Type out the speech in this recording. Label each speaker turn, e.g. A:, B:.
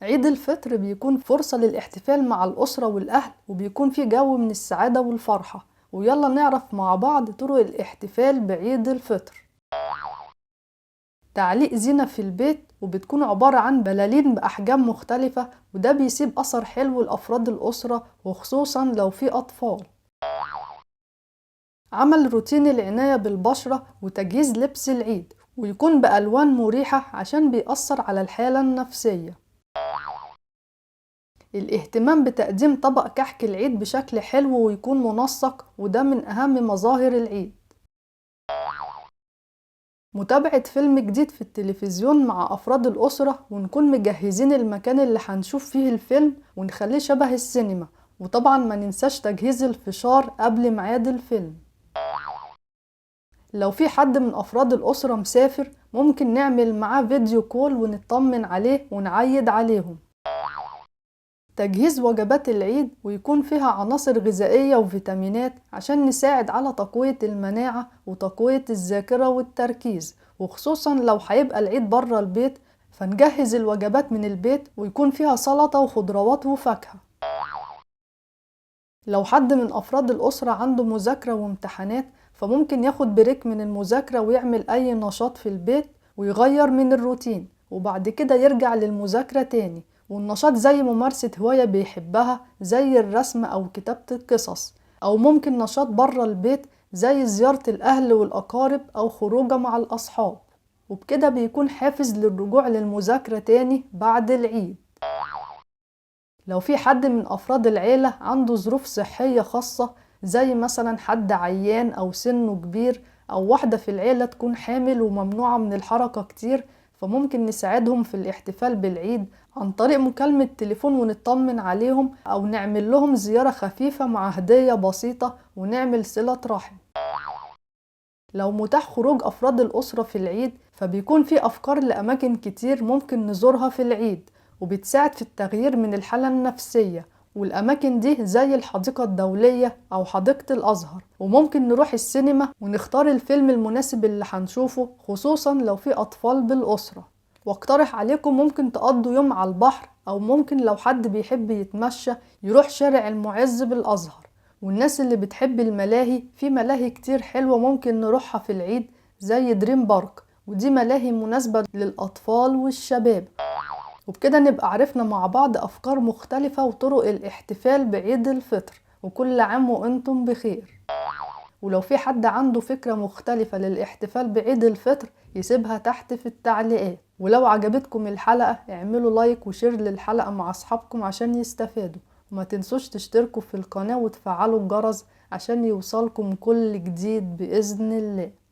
A: عيد الفطر بيكون فرصة للاحتفال مع الأسرة والأهل، وبيكون فيه جو من السعادة والفرحة. ويلا نعرف مع بعض طرق الاحتفال بعيد الفطر. تعليق زينة في البيت، وبتكون عبارة عن بلالين بأحجام مختلفة، وده بيسيب أثر حلو لأفراد الأسرة وخصوصا لو في أطفال. عمل روتين العناية بالبشرة وتجهيز لبس العيد، ويكون بألوان مريحة عشان بيأثر على الحالة النفسية. الاهتمام بتقديم طبق كحك العيد بشكل حلو ويكون منسق، وده من أهم مظاهر العيد. متابعة فيلم جديد في التلفزيون مع أفراد الأسرة، ونكون مجهزين المكان اللي هنشوف فيه الفيلم ونخليه شبه السينما. وطبعا ما ننساش تجهيز الفشار قبل ميعاد الفيلم. لو في حد من أفراد الأسرة مسافر، ممكن نعمل معاه فيديو كول ونطمن عليه ونعيد عليهم. تجهيز وجبات العيد ويكون فيها عناصر غذائية وفيتامينات عشان نساعد على تقوية المناعة وتقوية الذاكرة والتركيز، وخصوصا لو هيبقى العيد برا البيت فنجهز الوجبات من البيت ويكون فيها سلطة وخضروات وفاكهة. لو حد من أفراد الأسرة عنده مذاكرة وامتحانات، فممكن ياخد بريك من المذاكرة ويعمل أي نشاط في البيت ويغير من الروتين، وبعد كده يرجع للمذاكرة تاني. والنشاط زي ممارسة هواية بيحبها زي الرسم أو كتابة القصص، أو ممكن نشاط برا البيت زي زيارة الأهل والأقارب أو خروجة مع الأصحاب، وبكده بيكون حافز للرجوع للمذاكرة تاني بعد العيد. لو في حد من أفراد العيلة عنده ظروف صحية خاصة، زي مثلا حد عيان أو سنه كبير، أو واحدة في العيلة تكون حامل وممنوعة من الحركة كتير، فممكن نساعدهم في الاحتفال بالعيد عن طريق مكالمة تليفون ونطمن عليهم، أو نعمل لهم زيارة خفيفة مع هدية بسيطة ونعمل صلة رحم. لو متاح خروج أفراد الأسرة في العيد، فبيكون في أفكار لأماكن كتير ممكن نزورها في العيد، وبتساعد في التغيير من الحالة النفسية. والأماكن دي زي الحديقة الدولية أو حديقة الأزهر، وممكن نروح السينما ونختار الفيلم المناسب اللي هنشوفه، خصوصا لو في أطفال بالأسرة. واقترح عليكم ممكن تقضوا يوم على البحر، أو ممكن لو حد بيحب يتمشى يروح شارع المعز بالأزهر. والناس اللي بتحب الملاهي، في ملاهي كتير حلوة ممكن نروحها في العيد زي دريم بارك، ودي ملاهي مناسبة للأطفال والشباب. وبكده نبقى عرفنا مع بعض أفكار مختلفة وطرق الاحتفال بعيد الفطر، وكل عام وانتم بخير. ولو في حد عنده فكرة مختلفة للاحتفال بعيد الفطر يسيبها تحت في التعليقات. ولو عجبتكم الحلقة اعملوا لايك وشير للحلقة مع أصحابكم عشان يستفادوا، وما تنسوش تشتركوا في القناة وتفعلوا الجرس عشان يوصلكم كل جديد بإذن الله.